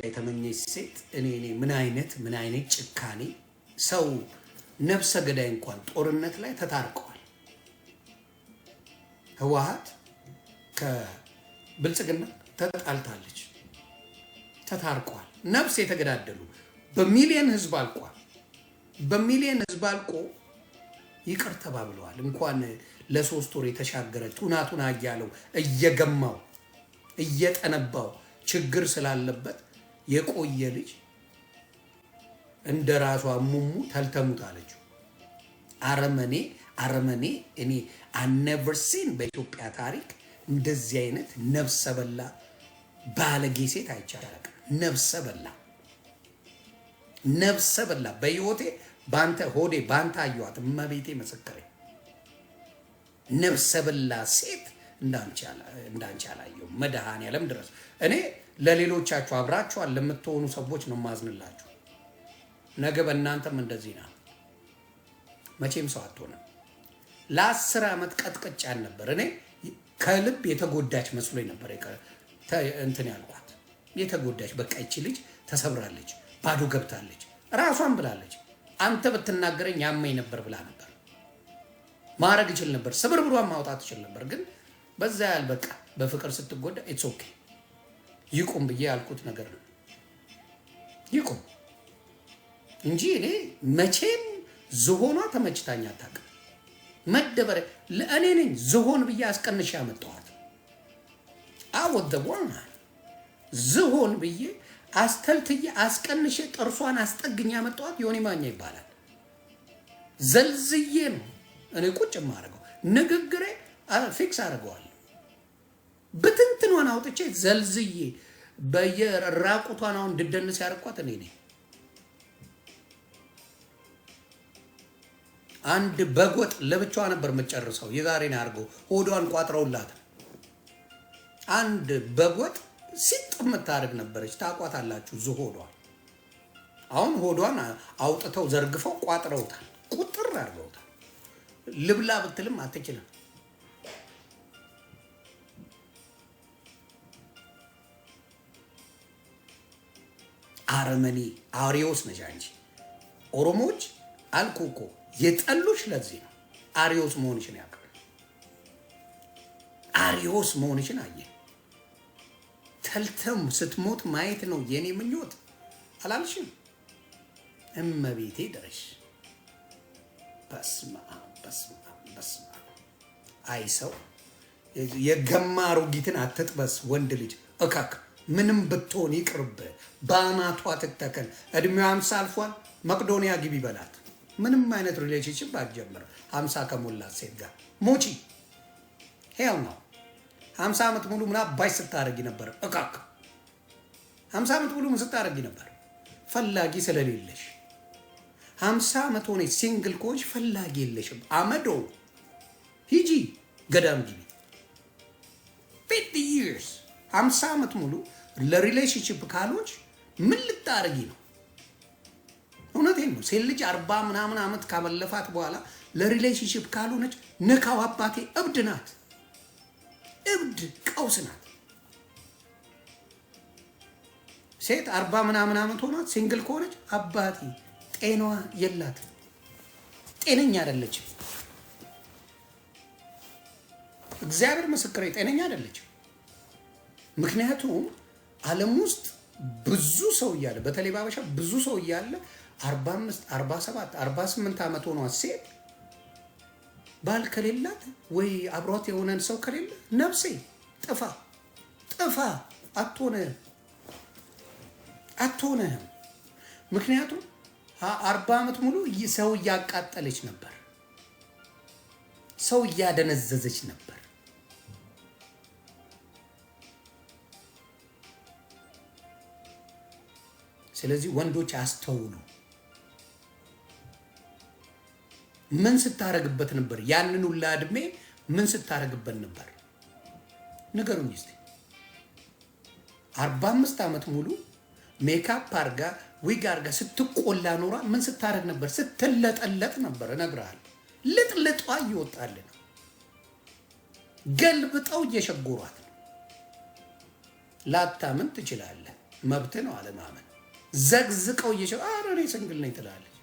የተመኘች ሴት እኔ ምን አይነት ጭካኔ ሰው ነፍሰ ገዳይ እንኳን ጦርነት ላይ ተታርቀዋል። ህወሓት ከብልጽግና ተጣልታለች፣ ተታርቀዋል። ነፍስ የተገዳደሉ በሚሊዮን ህዝብ አልቋል። በሚሊዮን ህዝብ አልቆ ይቅር ተባብለዋል። እንኳን ለሶስት ወር የተሻገረ ቱናቱና እያለው እየገማው እየጠነባው ችግር ስላለበት የቆየ ልጅ እንደራሷ ሙሙ ተልተሙት አለችው። አረመኔ እኔ never seen በኢትዮጵያ ታሪክ እንደዚህ አይነት ነፍሰ በላ ባለጌ ሴት አይቻላል። ነፍሰ በላ በህይወቴ ባንተ ሆዴ ባንተ አየዋት እመቤቴ መሰከረ። ነፍሰ በላ ሴት እንዳንቺ አላየሁም። መድኃኔዓለም ድረስ እኔ ለሌሎቻችሁ አብራችኋል ለምትሆኑ ሰዎች ነው ማዝንላችሁ። ነገ በእናንተም እንደዚህ ነው። መቼም ሰው አትሆንም። ለ10 ዓመት ቀጥቅጫን ነበር። እኔ ከልብ የተጎዳች መስሎኝ ነበር እንትን ያልኳት። የተጎዳች በቃ ይቺ ልጅ ተሰብራለች፣ ባዶ ገብታለች። ራሷን ብላለች። አንተ ብትናገረኝ ያመኝ ነበር ብላ ነበር። ማረግ ይችል ነበር፣ ስብርብሯን ማውጣት ይችል ነበር። ግን በዛ ያህል በቃ በፍቅር ስትጎዳ ኢትስ ኦኬ ይቁም ብዬ ያልኩት ነገር ነው። ይቁም እንጂ እኔ መቼም ዝሆኗ ተመችታኝ አታውቅም። መደበረ ለእኔ ነኝ ዝሆን ብዬ አስቀንሽ ያመጣኋት። አወደዋና ዝሆን ብዬ አስተልትዬ አስቀንሽ ጥርሷን አስጠግኝ ያመጣኋት ዮኒ ማኛ ይባላል። ዘልዝዬ ነው እኔ ቁጭ ማረገው። ንግግሬ ፊክስ አረጋዋለሁ። ብትንትኗን አውጥቼ ዘልዝዬ በየራቁቷን አሁን እንድደንስ ያርኳት እኔ ነኝ። አንድ በጎጥ ለብቻዋ ነበር የምትጨርሰው። የዛሬን አድርገው ሆዷን ቋጥረውላት አንድ በጎጥ ሲጥ የምታደርግ ነበረች። ታቋታላችሁ ዝሆዷን። አሁን ሆዷን አውጥተው ዘርግፈው ቋጥረውታል፣ ቁጥር አድርገውታል። ልብላ ብትልም አትችልም። አረመኔ አሪዮስ ነሽ አንቺ። ኦሮሞዎች አልኩ እኮ የጠሉሽ ለዚህ ነው። አሪዮስ መሆንሽን ያውቃል። አሪዮስ መሆንሽን አየ። ተልተም ስትሞት ማየት ነው የኔ ምኞት አላልሽም? እመቤቴ ድረሽ። በስመ አብ አይ ሰው የገማ አሮጊትን አትጥበስ። ወንድ ልጅ እካክ ምንም ብትሆን ይቅርብ፣ በአናቷ ትተከል። እድሜው 50 አልፏል። መቅዶኒያ ግቢ በላት። ምንም አይነት ሪሌሽንሺፕ አትጀምር 50 ከሞላት ሴት ጋር ሞቺ ሄው ነው። 50 ዓመት ሙሉ ምን አባይ ስታረጊ ነበር? እካክ 50 ዓመት ሙሉ ምን ስታረጊ ነበር? ፈላጊ ስለሌለሽ 50 ዓመት ሆነ ሲንግል ኮች ፈላጊ የለሽም። አመዶ ሂጂ ገዳም ግቢ 50 years 50 ዓመት ሙሉ ለሪሌሽንሺፕ ካሎች ምን ልታረጊ ነው? እውነቴን ነው። ሴት ልጅ 40 ምናምን ዓመት ካመለፋት በኋላ ለሪሌሽንሺፕ ካልሆነች ንካው አባቴ እብድ ናት። እብድ ቀውስ ናት። ሴት 40 ምናምን ዓመት ሆኗት ሲንግል ከሆነች አባቴ ጤናዋ የላት፣ ጤነኛ አይደለችም። እግዚአብሔር ምስክሬ ጤነኛ አይደለችም። ምክንያቱም ዓለም ውስጥ ብዙ ሰው እያለ በተለይ ባበሻ ብዙ ሰው እያለ 45 47 48 ዓመት ሆኗት ሴት ባል ከሌላት ወይ አብሯት የሆነን ሰው ከሌለ ነፍሴ ጥፋ አትሆነህም። ምክንያቱም 40 ዓመት ሙሉ ሰው እያቃጠለች ነበር፣ ሰው እያደነዘዘች ነበር። ስለዚህ ወንዶች አስተውሉ። ምን ስታረግበት ነበር? ያንን ሁላ እድሜ ምን ስታረግበት ነበር? ንገሩኝ እስቲ። 45 ዓመት ሙሉ ሜካፕ አርጋ ዊግ አርጋ ስትቆላ ኖራ ምን ስታረግ ነበር? ስትለጠለጥ ነበር። እነግርሃለሁ። ልጥልጧ እየወጣልን ነው። ገልብጠው እየሸጎሯት ነው። ላታምን ትችላለህ። መብት ነው አለማመን። ዘግዝቀው እየሸው ኧረ እኔ ሲንግል ነኝ ትላለች።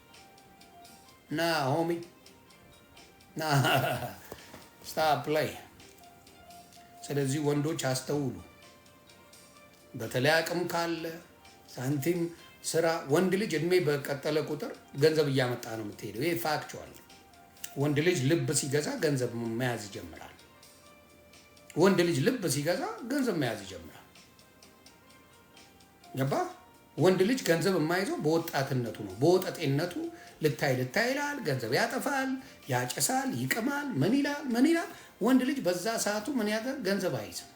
ና ሆሚ ና ስታፕ ላይ። ስለዚህ ወንዶች አስተውሉ። በተለይ አቅም ካለ ሳንቲም ስራ። ወንድ ልጅ እድሜ በቀጠለ ቁጥር ገንዘብ እያመጣ ነው የምትሄደው። ይሄ ፋክቹዋል። ወንድ ልጅ ልብ ሲገዛ ገንዘብ መያዝ ይጀምራል። ወንድ ልጅ ልብ ሲገዛ ገንዘብ መያዝ ይጀምራል። ገባ? ወንድ ልጅ ገንዘብ የማይዘው በወጣትነቱ ነው። በወጠጤነቱ ልታይ ይላል፣ ገንዘብ ያጠፋል፣ ያጨሳል፣ ይቅማል፣ ምን ይላል። ወንድ ልጅ በዛ ሰዓቱ ምን ያደርግ? ገንዘብ አይዝም።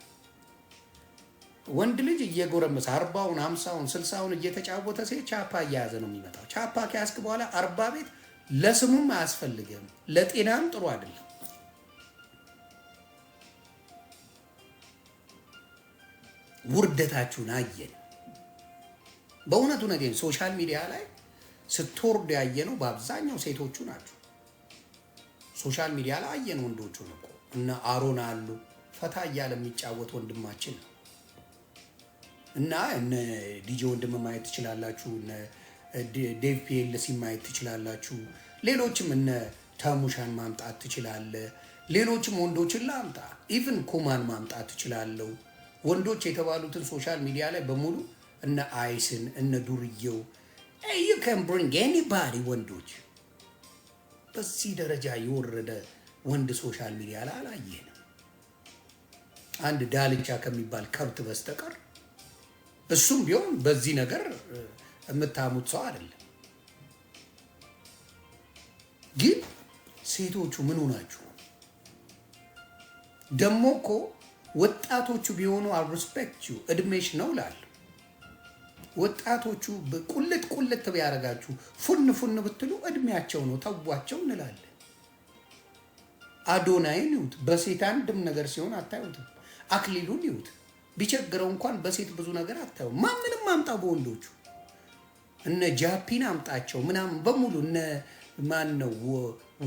ወንድ ልጅ እየጎረመሰ 40ውን 50ውን 60ውን እየተጫወተ ሲሄድ ቻፓ እየያዘ ነው የሚመጣው። ቻፓ ከያዝክ በኋላ 40 ቤት ለስሙም አያስፈልግም፣ ለጤናም ጥሩ አይደለም። ውርደታችሁን አየን። በእውነቱ ነገር ሶሻል ሚዲያ ላይ ስትወርዱ ያየነው በአብዛኛው ሴቶቹ ናቸው። ሶሻል ሚዲያ ላይ አየን ወንዶቹን እኮ እነ አሮን አሉ፣ ፈታ እያለ የሚጫወት ወንድማችን ነው። እና እነ ዲጄ ወንድም ማየት ትችላላችሁ፣ እነ ዴቭ ፒኤልሲ ማየት ትችላላችሁ። ሌሎችም እነ ተሙሻን ማምጣት ትችላለ። ሌሎችም ወንዶችን ላምጣ፣ ኢቭን ኩማን ማምጣት ትችላለሁ። ወንዶች የተባሉትን ሶሻል ሚዲያ ላይ በሙሉ እነ አይስን እነ ዱርዬው you can bring anybody። ወንዶች በዚህ ደረጃ የወረደ ወንድ ሶሻል ሚዲያ ላይ አላየንም። አንድ ዳልቻ ከሚባል ከብት በስተቀር እሱም ቢሆን በዚህ ነገር የምታሙት ሰው አይደለም። ግን ሴቶቹ ምን ሆናችሁ? ደሞ እኮ ወጣቶቹ ቢሆኑ I respect you እድሜሽ ነው ላል ወጣቶቹ ቁልት ቢያረጋችሁ ፉን ብትሉ እድሜያቸው ነው፣ ተዋቸው እንላለን። አዶናይን ይሁት በሴት አንድም ነገር ሲሆን አታዩትም። አክሊሉን ይሁት ቢቸግረው እንኳን በሴት ብዙ ነገር አታዩ። ማንንም አምጣው በወንዶቹ እነ ጃፒን አምጣቸው ምናምን በሙሉ እነ ማን ነው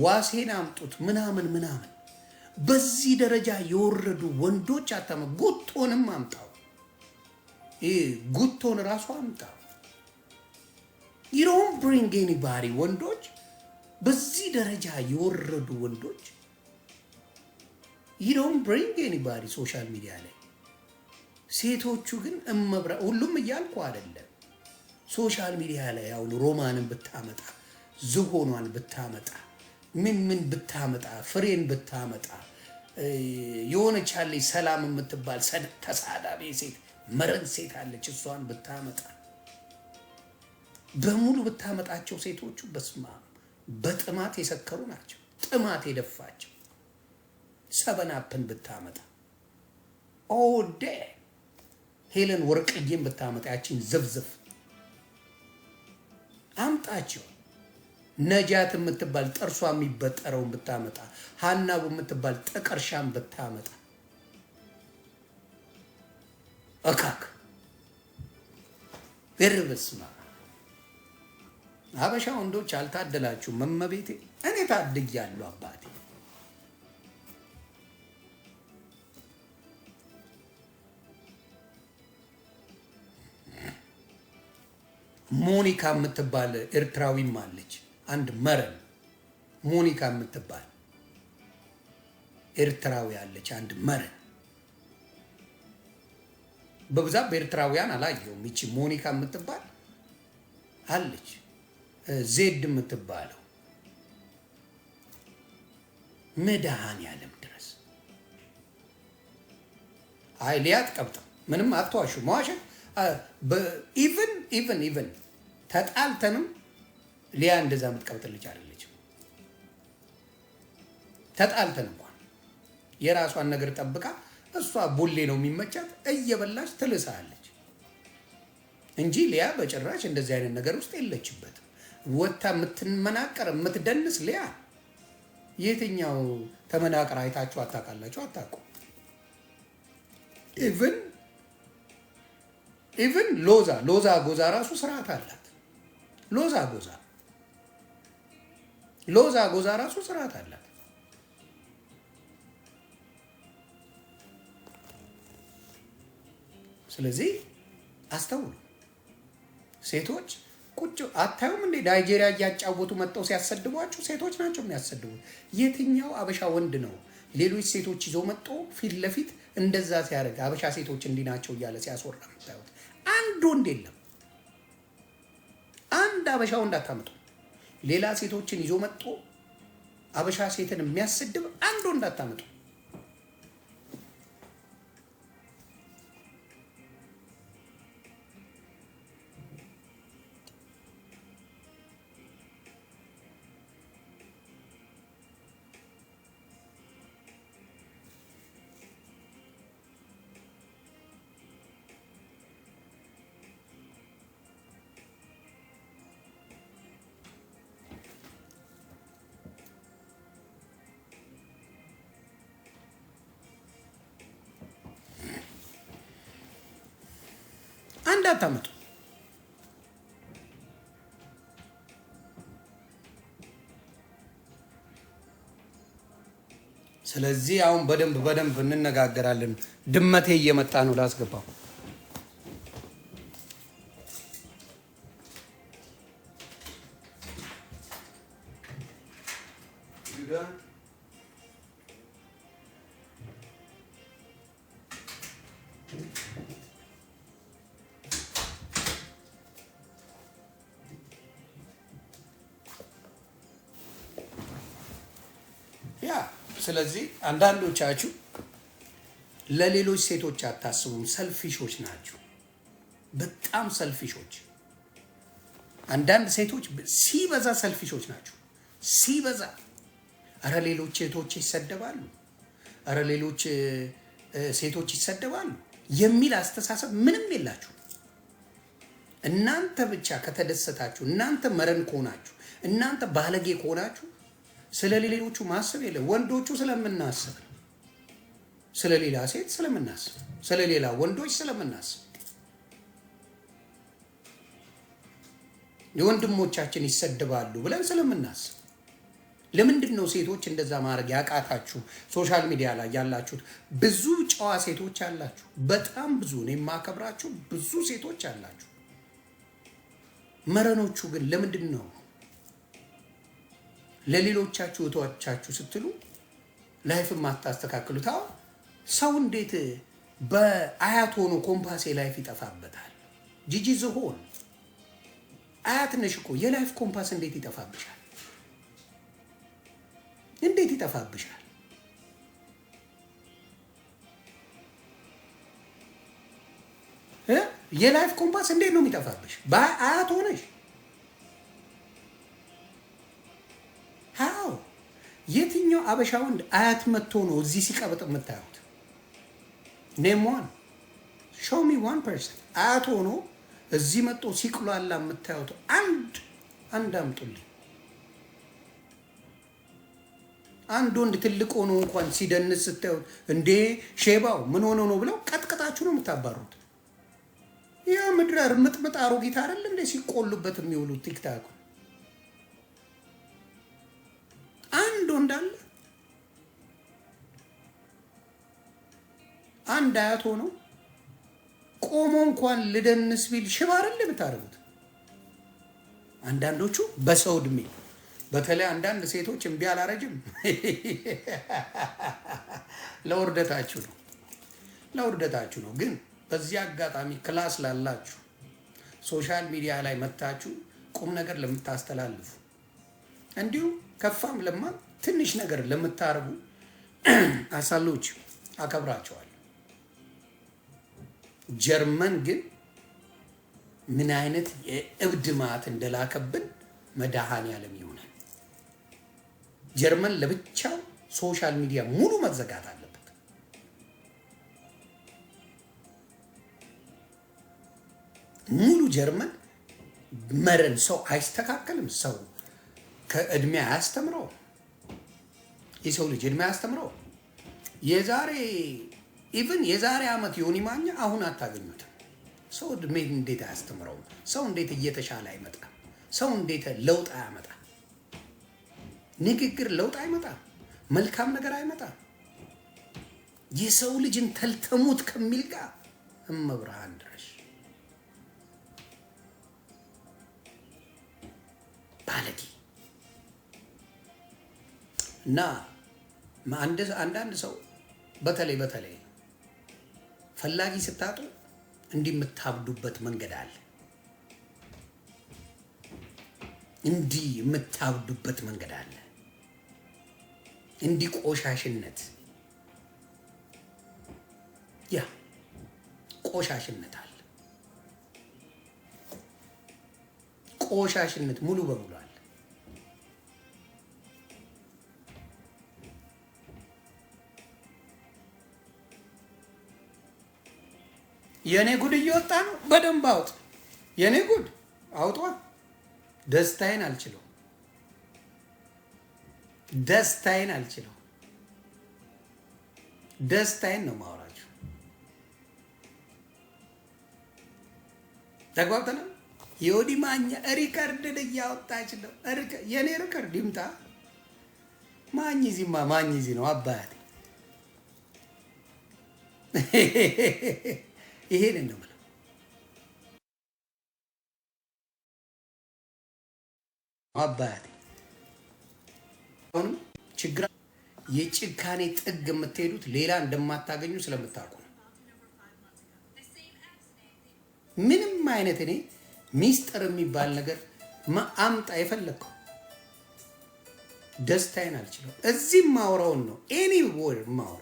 ዋሴን አምጡት ምናምን በዚህ ደረጃ የወረዱ ወንዶች አታመ ጉቶንም አምጣው። ጉቶን ራሱ አምጣው። you don't bring anybody። ወንዶች በዚህ ደረጃ የወረዱ ወንዶች you don't bring anybody ሶሻል ሚዲያ ላይ። ሴቶቹ ግን ሁሉም እያልኩ አይደለም። ሶሻል ሚዲያ ላይ አሁን ሮማንን ብታመጣ፣ ዝሆኗን ብታመጣ፣ ምን ብታመጣ፣ ፍሬን ብታመጣ፣ የሆነች አለች ሰላም የምትባል ተሳዳቢ ሴት መረን ሴት አለች፣ እሷን ብታመጣ፣ በሙሉ ብታመጣቸው ሴቶቹ በስማ በጥማት የሰከሩ ናቸው። ጥማት የደፋቸው ሰበናፕን ብታመጣ፣ ኦዴ ሄለን ወርቅዬን ብታመጣ፣ ያቺን ዝፍዝፍ አምጣቸው። ነጃት የምትባል ጥርሷ የሚበጠረውን ብታመጣ፣ ሀናቡ የምትባል ጥቀርሻን ብታመጣ፣ እካክ በርበስማ አበሻ ወንዶች አልታደላችሁ። መመቤቴ እኔ ታድያለሁ አባቴ። ሞኒካ የምትባል ኤርትራዊም አለች። አንድ መረን ሞኒካ የምትባል ኤርትራዊ አለች። አንድ መረን በብዛት በኤርትራውያን አላየሁም። ይቺ ሞኒካ የምትባል አለች። ዜድ የምትባለው መድኃኔዓለም ድረስ አይ ሊያት ቀብጠው ምንም አትዋሹ። መዋሸት ኢቭን ተጣልተንም ሊያ እንደዛ የምትቀብጥ ልጅ አይደለችም። ተጣልተን እንኳን የራሷን ነገር ጠብቃ እሷ ቦሌ ነው የሚመቻት እየበላች ትልሳለች እንጂ ሊያ በጭራሽ እንደዚህ አይነት ነገር ውስጥ የለችበትም። ወታ የምትመናቀር የምትደንስ ሊያ የትኛው ተመናቀር አይታችሁ አታውቃላችሁ? አታውቁ። ኢቭን ሎዛ ጎዛ ራሱ ስርዓት አላት። ሎዛ ጎዛ ራሱ ስርዓት አላት። ስለዚህ አስተውሉ። ሴቶች ቁጭ አታዩም እንዴ? ናይጄሪያ እያጫወቱ መጥተው ሲያሰድቧችሁ ሴቶች ናቸው የሚያሰድቡት። የትኛው አበሻ ወንድ ነው ሌሎች ሴቶች ይዞ መጥቶ ፊት ለፊት እንደዛ ሲያደርግ አበሻ ሴቶች እንዲህ ናቸው እያለ ሲያስወራ የምታዩት? አንድ ወንድ የለም። አንድ አበሻ ወንድ አታምጡ። ሌላ ሴቶችን ይዞ መጥቶ አበሻ ሴትን የሚያሰድብ አንድ ወንድ አታምጡ። አንድ አታምጡ። ስለዚህ አሁን በደንብ እንነጋገራለን። ድመቴ እየመጣ ነው ላስገባው። ያ ስለዚህ አንዳንዶቻችሁ ለሌሎች ሴቶች አታስቡም። ሰልፊሾች ናችሁ፣ በጣም ሰልፊሾች። አንዳንድ ሴቶች ሲበዛ ሰልፊሾች ናቸው፣ ሲበዛ። አረ ሌሎች ሴቶች ይሰደባሉ፣ አረ ሌሎች ሴቶች ይሰደባሉ የሚል አስተሳሰብ ምንም የላችሁ። እናንተ ብቻ ከተደሰታችሁ፣ እናንተ መረን ከሆናችሁ፣ እናንተ ባለጌ ከሆናችሁ ስለ ሌሎቹ ማሰብ የለም። ወንዶቹ ስለምናስብ፣ ስለ ሌላ ሴት ስለምናስብ፣ ስለ ሌላ ወንዶች ስለምናስብ፣ የወንድሞቻችን ይሰደባሉ ብለን ስለምናስብ። ለምንድን ነው ሴቶች እንደዛ ማድረግ ያቃታችሁ? ሶሻል ሚዲያ ላይ ያላችሁት ብዙ ጨዋ ሴቶች አላችሁ፣ በጣም ብዙ። እኔ የማከብራችሁ ብዙ ሴቶች አላችሁ። መረኖቹ ግን ለምንድን ነው ለሌሎቻችሁ እህቶቻችሁ ስትሉ ላይፍ ማታስተካክሉት? አዎ ሰው እንዴት በአያት ሆኖ ኮምፓሴ ላይፍ ይጠፋበታል? ጂጂ ዝሆን አያት ነሽ እኮ የላይፍ ኮምፓስ እንዴት ይጠፋብሻል? እንዴት ይጠፋብሻል? የላይፍ ኮምፓስ እንዴት ነው የሚጠፋብሽ? በአያት ሆነሽ ሃው የትኛው አበሻ ወንድ አያት መጥቶ ነው እዚህ ሲቀበጥ የምታዩት? ኔም ዋን ሾው ሚ ዋን ፐርሰን አያት ሆኖ እዚህ መጥቶ ሲቅሏላ የምታዩት አንድ አምጡልኝ። አንድ ወንድ ትልቅ ሆኖ እንኳን ሲደንስ ስታዩት እንዴ ሼባው ምን ሆኖ ነው ብለው ቀጥቅጣችሁ ነው የምታባሩት። ያ ምድረ ምጥምጥ አሮጊት አይደል እንዴ ሲቆሉበት የሚውሉት ቲክታክ። አንድ ወንድ አለ አንድ አያት ሆኖ ቆሞ እንኳን ልደንስ ቢል ሽባ አይደል ብታረጉት። አንዳንዶቹ በሰው እድሜ በተለይ አንዳንድ ሴቶች እምቢ አላረጅም ለውርደታችሁ ነው። ግን በዚህ አጋጣሚ ክላስ ላላችሁ ሶሻል ሚዲያ ላይ መታችሁ ቁም ነገር ለምታስተላልፉ እንዲሁ ከፋም ለማ ትንሽ ነገር ለምታርጉ አሳሎች አከብራቸዋለሁ። ጀርመን ግን ምን አይነት የእብድ ማት እንደላከብን መድኃኔዓለም ይሆናል። ጀርመን ለብቻው ሶሻል ሚዲያ ሙሉ መዘጋት አለበት። ሙሉ ጀርመን መረን ሰው አይስተካከልም። ሰው ከእድሜ አያስተምረው። የሰው ልጅ እድሜ አያስተምረው። የዛሬ ዓመት ዮኒ ማኛ አሁን አታገኙትም። ሰው እድሜ እንዴት አያስተምረው? ሰው እንዴት እየተሻለ አይመጣ? ሰው እንዴት ለውጥ አያመጣ? ንግግር ለውጥ አይመጣ? መልካም ነገር አይመጣ? የሰው ልጅን ተልተሙት ከሚል ጋር እመብርሃን ድረሽ ባለጌ እና አንዳንድ ሰው በተለይ ፈላጊ ስታጡ እንዲህ የምታብዱበት መንገድ አለ። እንዲህ የምታብዱበት መንገድ አለ። እንዲህ ቆሻሽነት ቆሻሽነት አለ። ቆሻሽነት ሙሉ በሙሉ አለ። የኔ ጉድ እየወጣ ነው። በደንብ አውጥ። የኔ ጉድ አውጧ። ደስታዬን አልችለው። ደስታዬን ነው ማወራችሁ። ተግባብተናል። የወዲ ማኛ ሪከርድን እያወጣች ነው። የኔ ሪከርድ ይምጣ። ማኝዚ ነው አባቴ። ይሄን ነው ማለት አባቴ። አሁን ችግር የጭካኔ ጥግ የምትሄዱት ሌላ እንደማታገኙ ስለምታውቁ ነው። ምንም አይነት እኔ ሚስጥር የሚባል ነገር አምጣ የፈለግከው ደስታዬን አልችለው። እዚህም ማውራውን ነው ኤኒዌር ማውራው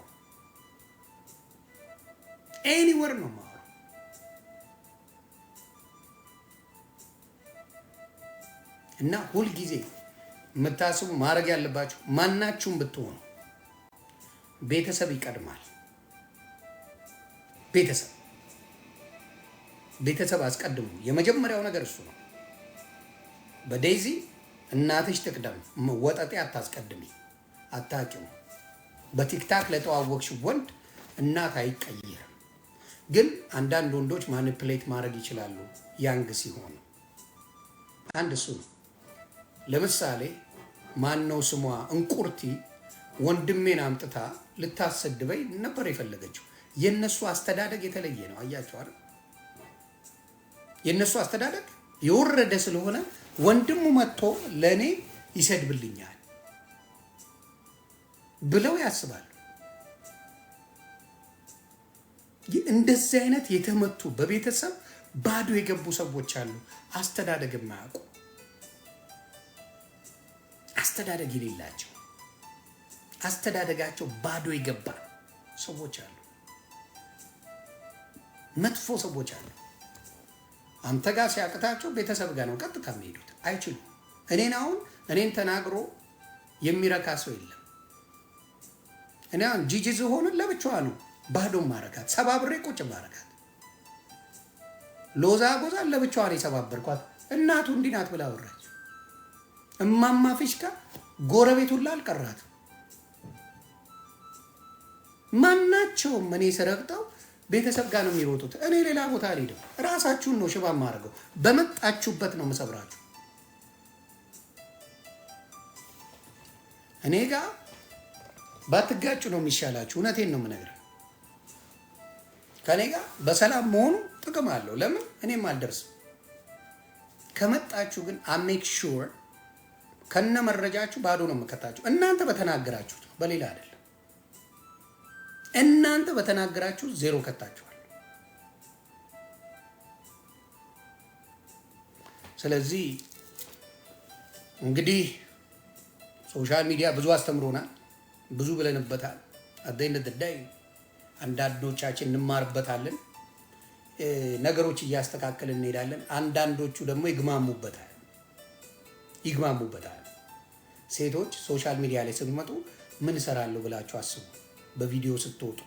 ነው ማውራው። እና ሁልጊዜ የምታስቡ ማድረግ ያለባችሁ ማናችሁም ብትሆኑ ቤተሰብ ይቀድማል። ቤተሰብ አስቀድሙ። የመጀመሪያው ነገር እሱ ነው። በዴዚ እናትሽ ትቅደም። ወጠጤ አታስቀድሚ፣ አታውቂው። በቲክታክ ለተዋወቅሽ ወንድ እናት አይቀየርም። ግን አንዳንድ ወንዶች ማኒፕሌት ማድረግ ይችላሉ ያንግ ሲሆኑ። አንድ እሱ ነው። ለምሳሌ ማነው ስሟ እንቁርቲ ወንድሜን አምጥታ ልታሰድበኝ ነበር የፈለገችው። የነሱ አስተዳደግ የተለየ ነው። አያችሁ አይደል? የነሱ አስተዳደግ የወረደ ስለሆነ ወንድሙ መጥቶ ለኔ ይሰድብልኛል ብለው ያስባሉ። እንደዚህ አይነት የተመቱ በቤተሰብ ባዶ የገቡ ሰዎች አሉ። አስተዳደግ የማያውቁ አስተዳደግ የሌላቸው አስተዳደጋቸው ባዶ የገባ ሰዎች አሉ። መጥፎ ሰዎች አሉ። አንተ ጋር ሲያቅታቸው ቤተሰብ ጋር ነው ቀጥታ የሚሄዱት። አይችሉም። እኔን ተናግሮ የሚረካ ሰው የለም። እኔ አሁን ጂጂ ዝሆንን ለብቻዋ ነው ባዶ ማረጋት፣ ሰባብሬ ቁጭ ማረጋት። ሎዛ ጎዛን ለብቻዋ ነው የሰባበርኳት። እናቱ እንዲህ ናት ብላ አወራች። እማማ ፊሽካ ጎረቤቱን ላልቀራት ማናቸውም እኔ ስረግጠው ቤተሰብ ጋር ነው የሚሮጡት። እኔ ሌላ ቦታ አልሄድም። ራሳችሁን ነው ሽባ ማድረገው። በመጣችሁበት ነው መሰብራችሁ። እኔ ጋር ባትጋጩ ነው የሚሻላችሁ። እውነቴን ነው የምነግርህ። ከኔ ጋር በሰላም መሆኑ ጥቅም አለው። ለምን እኔም አልደርስም። ከመጣችሁ ግን አሜክ ሹር ከነ መረጃችሁ ባዶ ነው የምከታችሁ። እናንተ በተናገራችሁት በሌላ አይደለም። እናንተ በተናገራችሁ ዜሮ ከታችኋል። ስለዚህ እንግዲህ ሶሻል ሚዲያ ብዙ አስተምሮናል፣ ብዙ ብለንበታል። አደይነት ደዳይ አንዳንዶቻችን እንማርበታለን፣ ነገሮች እያስተካከልን እንሄዳለን። አንዳንዶቹ ደግሞ ይግማሙበታል። ሴቶች ሶሻል ሚዲያ ላይ ስትመጡ ምን እሰራለሁ ብላችሁ አስቡ። በቪዲዮ ስትወጡ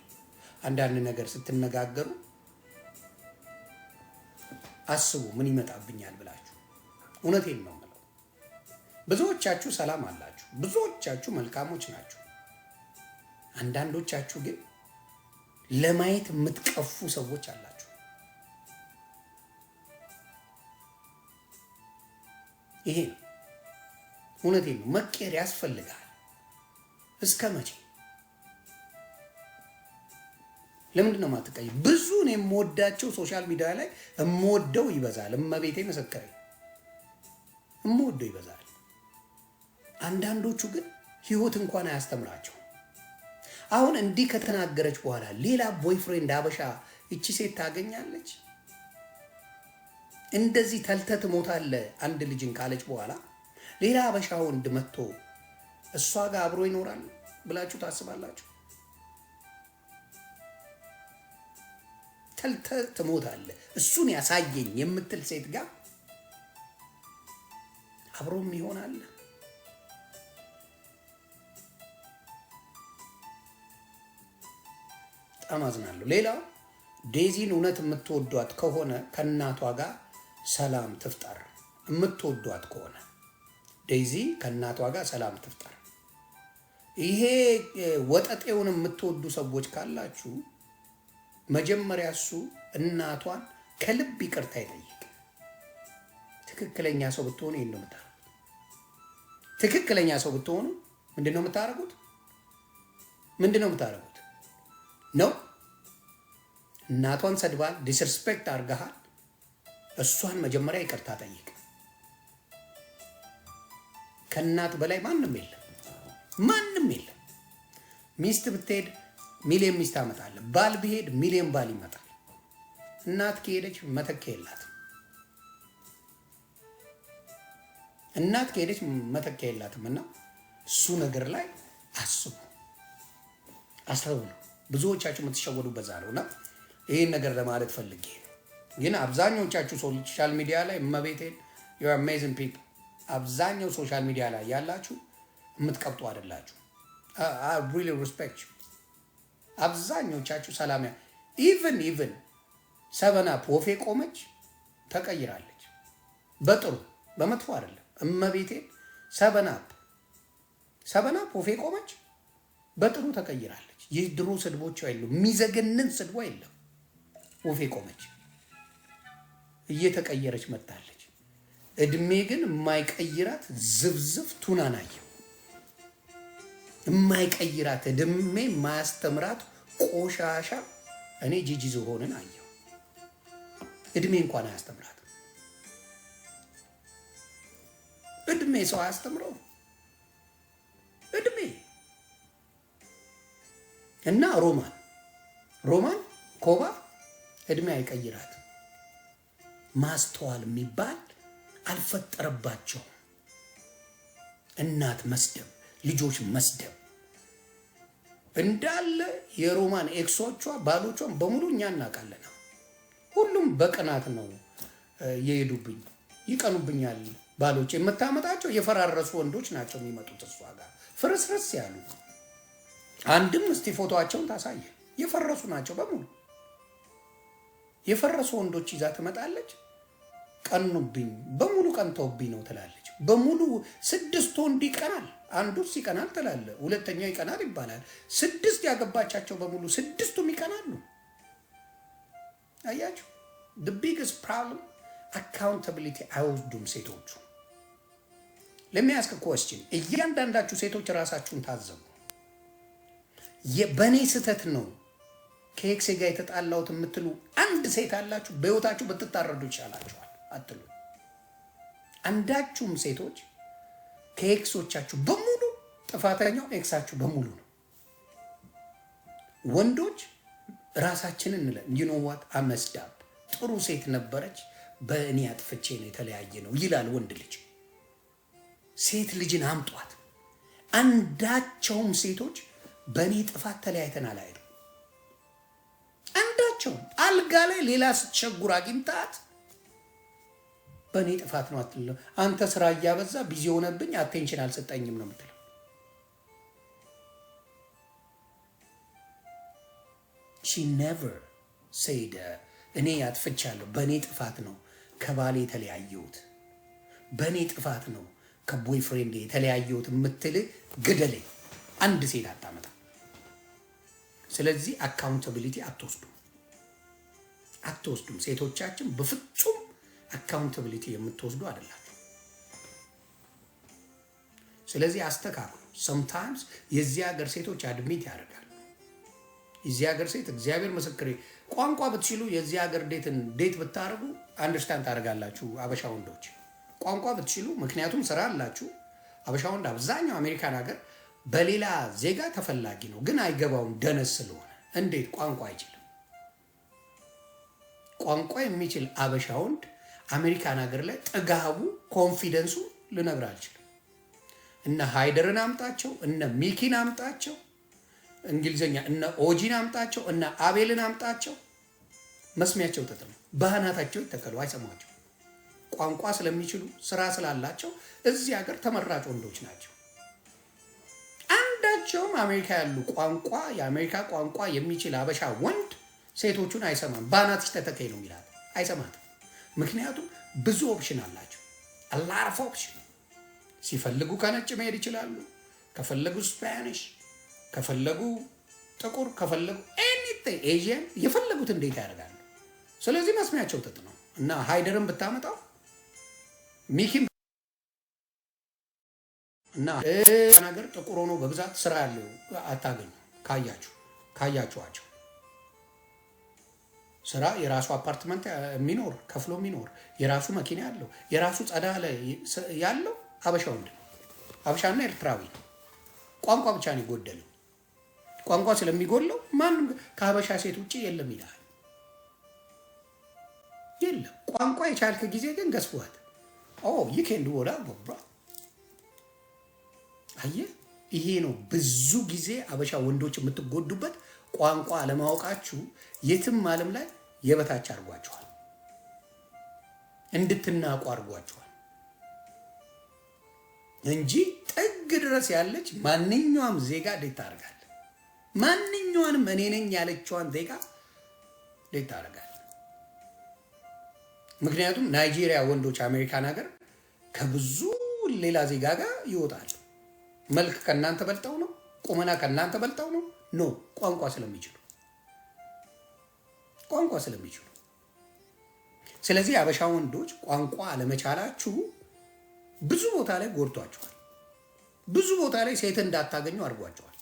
አንዳንድ ነገር ስትነጋገሩ አስቡ፣ ምን ይመጣብኛል ብላችሁ። እውነቴን ነው የምለው። ብዙዎቻችሁ ሰላም አላችሁ፣ ብዙዎቻችሁ መልካሞች ናችሁ። አንዳንዶቻችሁ ግን ለማየት የምትቀፉ ሰዎች አላችሁ። ይሄ ነው እውነቴን ነው። መቀየር ያስፈልጋል። እስከ መቼ? ለምንድን ነው የማትቀየር? ብዙ ነው የምወዳቸው ሶሻል ሚዲያ ላይ የምወደው ይበዛል። እመቤቴ መሰከረኝ፣ የምወደው ይበዛል። አንዳንዶቹ ግን ህይወት እንኳን አያስተምራቸው። አሁን እንዲህ ከተናገረች በኋላ ሌላ ቦይፍሬንድ አበሻ እቺ ሴት ታገኛለች? እንደዚህ ተልተህ ትሞታለህ አንድ ልጅን ካለች በኋላ ሌላ አበሻ ወንድ መጥቶ እሷ ጋር አብሮ ይኖራል ብላችሁ ታስባላችሁ? ተልተህ ትሞታለህ እሱን ያሳየኝ የምትል ሴት ጋር አብሮም ይሆናል? በጣም አዝናለሁ። ሌላው ዴዚን እውነት የምትወዷት ከሆነ ከእናቷ ጋር ሰላም ትፍጠር። የምትወዷት ከሆነ ዴዚ ከእናቷ ጋር ሰላም ትፍጠር። ይሄ ወጠጤውን የምትወዱ ሰዎች ካላችሁ መጀመሪያ እሱ እናቷን ከልብ ይቅርታ ይጠይቅ። ትክክለኛ ሰው ብትሆኑ ይሄን ነው የምታረጉት። ትክክለኛ ሰው ብትሆኑ ምንድነው የምታረጉት? ምንድነው የምታረጉት? ነው እናቷን ሰድባል፣ ዲስሪስፔክት አድርገሃል። እሷን መጀመሪያ ይቅርታ ጠይቅ። ከእናት በላይ ማንም የለም፣ ማንም የለም። ሚስት ብትሄድ ሚሊዮን ሚስት አመጣለህ፣ ባል ቢሄድ ሚሊዮን ባል ይመጣል። እናት ከሄደች መተኪያ የላትም። እናት ከሄደች መተኪያ የላትም። እና እሱ ነገር ላይ አስቡ፣ አስቡ ነው። ብዙዎቻችሁ የምትሸወዱ በዛ ነውና ይሄን ነገር ለማለት ፈልጌ ግን አብዛኞቻችሁ ሶሻል ሚዲያ ላይ መቤቴን you are amazing people አብዛኛው ሶሻል ሚዲያ ላይ ያላችሁ የምትቀብጡ አይደላችሁ። I really respect you። አብዛኞቻችሁ ሰላም even ሰበና ፖፌ ቆመች ተቀይራለች። በጥሩ በመጥፎ አይደለም። እመቤቴን ሰበና ፖፌ ቆመች በጥሩ ተቀይራለች። የድሮ ስድቦች አይደሉም፣ የሚዘገንን ስድቦ የለም። ወፌ ቆመች እየተቀየረች መጣለች። እድሜ ግን የማይቀይራት ዝብዝፍ ቱናናየው፣ የማይቀይራት እድሜ የማያስተምራት ቆሻሻ እኔ ጂጂ ዝሆንን አየሁ። እድሜ እንኳን አያስተምራት። እድሜ ሰው አያስተምረው እድሜ። እና ሮማን ኮባ እድሜ አይቀይራት። ማስተዋል የሚባል አልፈጠረባቸው። እናት መስደብ፣ ልጆች መስደብ እንዳለ የሮማን ኤክሶቿ ባሎቿን በሙሉ እኛ እናውቃለን። ሁሉም በቅናት ነው የሄዱብኝ። ይቀኑብኛል ባሎች። የምታመጣቸው የፈራረሱ ወንዶች ናቸው የሚመጡት እሷ ጋር ፍርስርስ ያሉ። አንድም እስቲ ፎቶአቸውን ታሳየ። የፈረሱ ናቸው በሙሉ። የፈረሱ ወንዶች ይዛ ትመጣለች። ቀኑብኝ፣ በሙሉ ቀንተውብኝ ነው ትላለች። በሙሉ 6 ወንድ ይቀናል፣ አንዱስ ይቀናል ትላለ፣ ሁለተኛው ይቀናል ይባላል። 6 ያገባቻቸው በሙሉ 6ቱም ይቀናሉ። አያችሁ? the biggest problem accountability አይወስዱም ሴቶቹ። let me ask a question። እያንዳንዳችሁ ሴቶች ራሳችሁን ታዘቡ። በኔ ስተት ነው ከኤክስ ጋር የተጣላሁት የምትሉ አንድ ሴት አላችሁ? በህይወታችሁ ብትታረዱ ይሻላችኋል አትሉ? አንዳችሁም ሴቶች ከኤክሶቻችሁ በሙሉ ጥፋተኛው ኤክሳችሁ በሙሉ ነው። ወንዶች ራሳችንን እንለን you know what I messed up ጥሩ ሴት ነበረች በእኔ አጥፍቼ ነው የተለያየ ነው ይላል ወንድ ልጅ። ሴት ልጅን አምጧት። አንዳቸውም ሴቶች በእኔ ጥፋት ተለያይተናል አይደል? አንዳቸውም አልጋ ላይ ሌላ ስትቸጉር አግኝታት በእኔ ጥፋት ነው አትልም። አንተ ስራ እያበዛ ቢዚ ሆነብኝ አቴንሽን አልሰጠኝም ነው የምትለው። she never said እኔ አጥፍቻለሁ በእኔ ጥፋት ነው ከባሌ የተለያየሁት፣ በእኔ ጥፋት ነው ከቦይፍሬንድ የተለያየሁት የምትል ግደለኝ አንድ ሴት አታመጣ። ስለዚህ አካውንታቢሊቲ አትወስዱም። ሴቶቻችን በፍጹም አካውንታቢሊቲ የምትወስዱ አይደላችሁ። ስለዚህ አስተካክሉ። sometimes የዚህ ሀገር ሴቶች አድሚት ያደርጋሉ። የዚህ ሀገር ሴት እግዚአብሔር ምስክሬ ቋንቋ ብትችሉ የዚህ ሀገር ዴት ብታረጉ አንደርስታንድ ታደርጋላችሁ። አበሻ ወንዶች ቋንቋ ብትችሉ፣ ምክንያቱም ስራ አላችሁ፣ አበሻ ወንድ አብዛኛው አሜሪካን ሀገር በሌላ ዜጋ ተፈላጊ ነው፣ ግን አይገባውም ደነስ ስለሆነ። እንዴት? ቋንቋ አይችልም። ቋንቋ የሚችል አበሻ ወንድ አሜሪካን ሀገር ላይ ጥጋቡ ኮንፊደንሱ ልነግር አልችልም። እነ ሃይደርን አምጣቸው፣ እነ ሚኪን አምጣቸው፣ እንግሊዘኛ እነ ኦጂን አምጣቸው፣ እነ አቤልን አምጣቸው፣ መስሚያቸው ጥጥ ነው። ባህናታቸው ይተከሉ፣ አይሰማቸው። ቋንቋ ስለሚችሉ ስራ ስላላቸው እዚህ ሀገር ተመራጭ ወንዶች ናቸው። አንዳቸውም አሜሪካ ያሉ የአሜሪካ ቋንቋ የሚችል አበሻ ወንድ ሴቶቹን አይሰማም። ባህናትሽ ተተከይ ነው የሚላት፣ አይሰማትም። ምክንያቱም ብዙ ኦፕሽን አላቸው። አላርፍ ኦፕሽን። ሲፈልጉ ከነጭ መሄድ ይችላሉ፣ ከፈለጉ ስፓኒሽ፣ ከፈለጉ ጥቁር፣ ከፈለጉ ኤኒቲንግ ኤዥያን፣ የፈለጉት እንዴት ያደርጋሉ። ስለዚህ መስሚያቸው ጥጥ ነው እና ሃይደርን ብታመጣው ሚኪም እና ነገር ጥቁር ሆኖ በብዛት ስራ ያለው አታገኙ። ካያችኋቸው ስራ የራሱ አፓርትመንት የሚኖር ከፍሎ የሚኖር የራሱ መኪና ያለው የራሱ ጸዳ ያለው አበሻ ወንድ ነው። አበሻና ኤርትራዊ ነው። ቋንቋ ብቻ ነው የጎደለው። ቋንቋ ስለሚጎለው ማንም ከሀበሻ ሴት ውጭ የለም ይላል። የለም ቋንቋ የቻልክ ጊዜ ግን ገስቧት ይኬንድ ወዳ ጎብራ። አየህ፣ ይሄ ነው ብዙ ጊዜ አበሻ ወንዶች የምትጎዱበት። ቋንቋ አለማወቃችሁ የትም ዓለም ላይ የበታች አድርጓችኋል፣ እንድትናቁ አድርጓችኋል እንጂ ጥግ ድረስ ያለች ማንኛውም ዜጋ እንዴት ታደርጋለህ? ማንኛውንም እኔ ነኝ ያለችዋን ዜጋ እንዴት ታደርጋለህ? ምክንያቱም ናይጄሪያ ወንዶች አሜሪካን ሀገር ከብዙ ሌላ ዜጋ ጋር ይወጣሉ። መልክ ከእናንተ በልጠው ነው? ቁመና ከእናንተ በልጠው ነው? ኖ፣ ቋንቋ ስለሚችሉ። ስለዚህ አበሻ ወንዶች ቋንቋ አለመቻላችሁ ብዙ ቦታ ላይ ጎድቷቸዋል። ብዙ ቦታ ላይ ሴት እንዳታገኙ አድርጓቸዋል።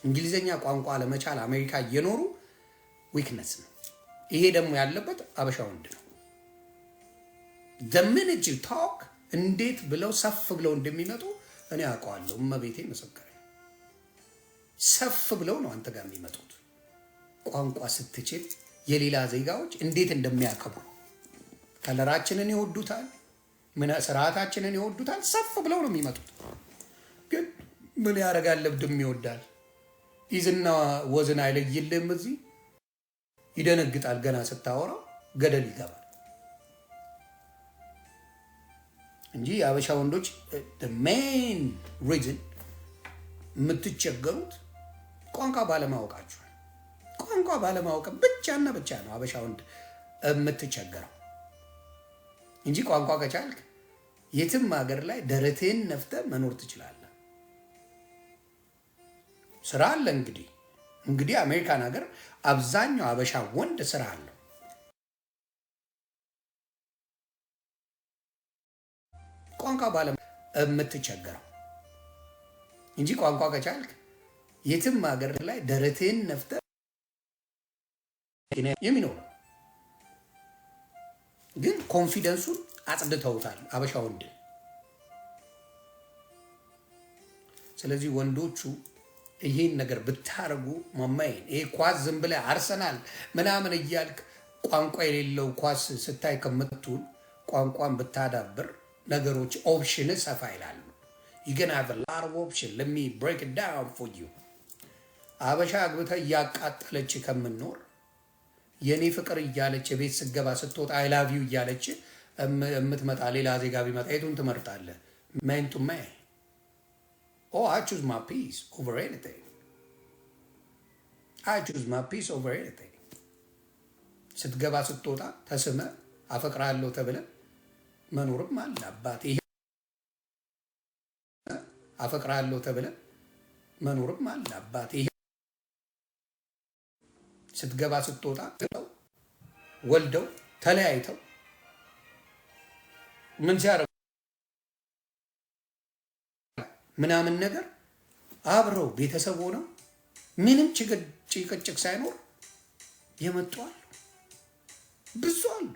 እንግሊዘኛ ቋንቋ አለመቻል አሜሪካ እየኖሩ ዊክነስ ነው። ይሄ ደግሞ ያለበት አበሻ ወንድ ነው። ዘመነጅ ታክ እንዴት ብለው ሰፍ ብለው እንደሚመጡ እኔ አውቀዋለሁ። እመቤቴ መሰከረ። ሰፍ ብለው ነው አንተ ጋር የሚመጡት። ቋንቋ ስትችል የሌላ ዜጋዎች እንዴት እንደሚያከብሩ ከለራችንን ይወዱታል፣ ስርዓታችንን ይወዱታል። ሰፍ ብለው ነው የሚመጡት። ግን ምን ያደርጋል? ልብድም ይወዳል። ይዝና ወዝን አይለይልም። እዚህ ይደነግጣል። ገና ስታወራው ገደል ይገባል እንጂ የአበሻ ወንዶች ሜን ሪዝን የምትቸገሩት ቋንቋ ባለማወቃችሁ። ቋንቋ ባለማወቅ ብቻና ብቻ ነው አበሻ ወንድ የምትቸገረው እንጂ ቋንቋ ከቻልክ የትም ሀገር ላይ ደረትህን ነፍተህ መኖር ትችላለህ። ስራ አለ። እንግዲህ አሜሪካን ሀገር አብዛኛው አበሻ ወንድ ስራ አለው። ቋንቋ ባለም የምትቸገረው እንጂ ቋንቋ ከቻልክ የትም ሀገር ላይ ደረትህን ነፍተህ የሚኖር ግን ኮንፊደንሱን አጽድተውታል አበሻ ወንድ። ስለዚህ ወንዶቹ ይሄን ነገር ብታረጉ ማማዬ፣ ይሄ ኳስ ዝም ብለህ አርሰናል ምናምን እያልክ ቋንቋ የሌለው ኳስ ስታይ ከምትውል ቋንቋን ብታዳብር ነገሮች ኦፕሽን ሰፋ ይላሉ። you gonna have a lot of option. let me break it down for you. አበሻ አግብተህ እያቃጠለች ከምኖር የኔ ፍቅር እያለች ቤት ስገባ ስትወጣ አይ ላቭ ዩ እያለች የምትመጣ ሌላ ዜጋ ቢመጣ የቱን ትመርጣለህ? man to man. I choose my peace over anything. I choose my peace over anything. ስትገባ ስትወጣ ተስመ አፈቅራለሁ ተብለ መኖርም አለ አባቴ። አፈቅራለሁ ተብለ መኖርም አለ አባቴ። ስትገባ ስትወጣ ወልደው ተለያይተው ምን ሲያረጉ ምናምን ነገር አብረው ቤተሰብ ሆነው ምንም ጭቅጭቅ ሳይኖር የመጡ አሉ፣ ብዙ አሉ።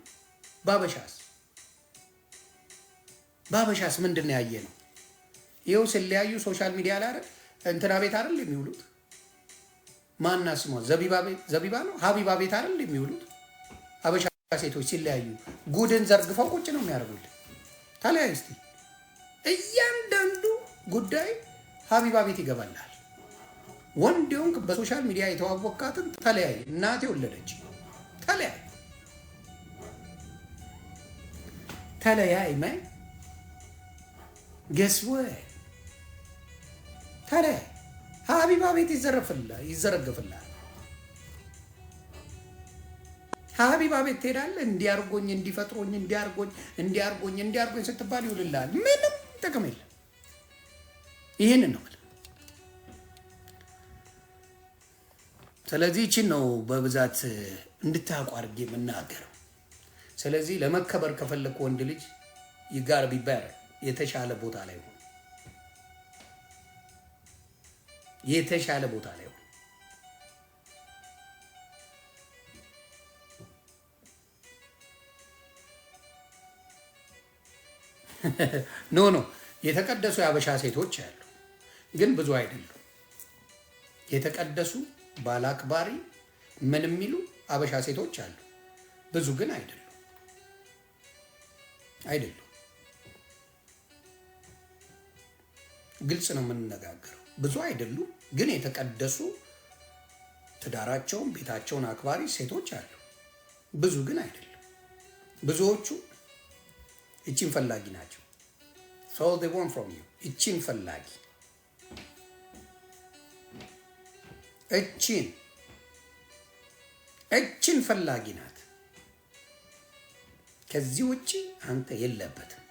ባበሻስ ምንድነው ያየ ነው? ይኸው ሲለያዩ ሶሻል ሚዲያ ላይ አይደል እንትና ቤት አይደል የሚውሉት? ማና ስሟ ዘቢባ ነው ሀቢባ ቤት አይደል የሚውሉት? አበሻ ሴቶች ሲለያዩ ጉድን ዘርግፈው ቁጭ ነው የሚያደርጉት። ተለያይ እስቲ እያንዳንዱ ጉዳይ ሀቢባ ቤት ይገባላል። ወንድ ሆንክ በሶሻል ሚዲያ የተዋወቃትን ተለያይ፣ እናቴ ወለደች ተለያይ ማይ ገስወ ተለያይ ሀቢባ ቤት ይዘረግፍላል። ሀቢባ ቤት ትሄዳለህ። እንዲያርጎኝ እንዲፈጥሮኝ እንዲያርጎኝ ስትባል ይውልልሃል። ምንም ጥቅም የለም። ይህንን ነው። ስለዚህ ይህችን ነው በብዛት እንድታውቁ አድርጌ የምናገረው። ስለዚህ ለመከበር ከፈለክ ወንድ ልጅ ይጋር ቢባር የተሻለ ቦታ ላይ ሆነ፣ የተሻለ ቦታ ላይ ሆነ። ኖ የተቀደሱ የአበሻ ሴቶች አሉ፣ ግን ብዙ አይደሉም። የተቀደሱ ባላክባሪ ምን የሚሉ አበሻ ሴቶች አሉ፣ ብዙ ግን አይደሉም። ግልጽ ነው የምንነጋገረው። ብዙ አይደሉም፣ ግን የተቀደሱ ትዳራቸውን ቤታቸውን አክባሪ ሴቶች አሉ፣ ብዙ ግን አይደሉም። ብዙዎቹ እቺን ፈላጊ ናቸው። so they want from you እቺን ፈላጊ እቺን ፈላጊ ናት። ከዚህ ውጪ አንተ የለበትም።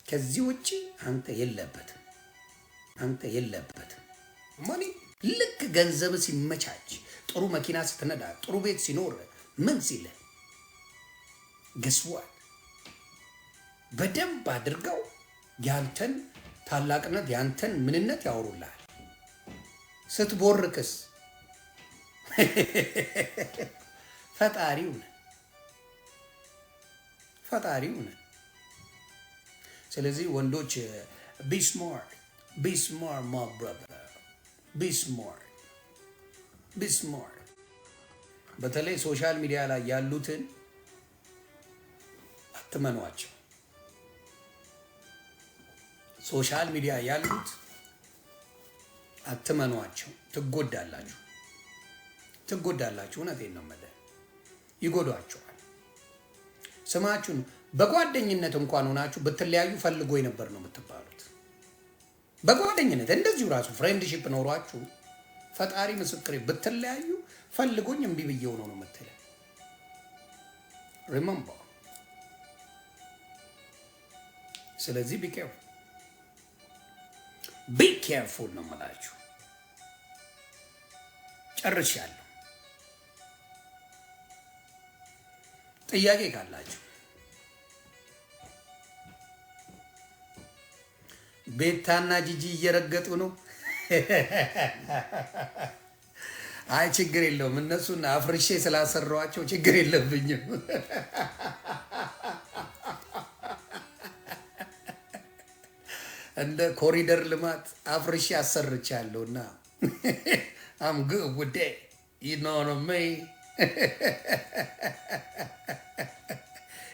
ከዚህ ውጪ አንተ የለበትም። ማኒ ልክ ገንዘብ ሲመቻች፣ ጥሩ መኪና ስትነዳ፣ ጥሩ ቤት ሲኖር፣ ምን ሲል ገስዋል በደንብ አድርገው ያንተን ታላቅነት ያንተን ምንነት ያወሩልሃል። ስትቦርክስ ፈጣሪው ነህ። ስለዚህ ወንዶች be smart my brother, be smart. በተለይ ሶሻል ሚዲያ ላይ ያሉትን አትመኗቸው። ሶሻል ሚዲያ ያሉት አትመኗቸው። ትጎዳላችሁ። እውነቴን ነው የምልህ፣ ይጎዷቸዋል። ስማችሁን በጓደኝነት እንኳን ሆናችሁ ብትለያዩ ፈልጎ የነበር ነው የምትባሉት። በጓደኝነት እንደዚሁ ራሱ ፍሬንድሺፕ ኖሯችሁ ፈጣሪ ምስክሬ ብትለያዩ ፈልጎኝ እምቢ ብዬው ነው የምትለው። ሪመምበር። ስለዚህ ቢ ኬርፉል ነው የምላችሁ። ጨርሻለሁ። ጥያቄ ካላችሁ ቤታና ጂጂ እየረገጡ ነው። አይ ችግር የለውም፣ እነሱን አፍርሼ ስላሰራኋቸው ችግር የለብኝም። እንደ ኮሪደር ልማት አፍርሼ አሰርቻለሁና I'm good with that. You know what I mean?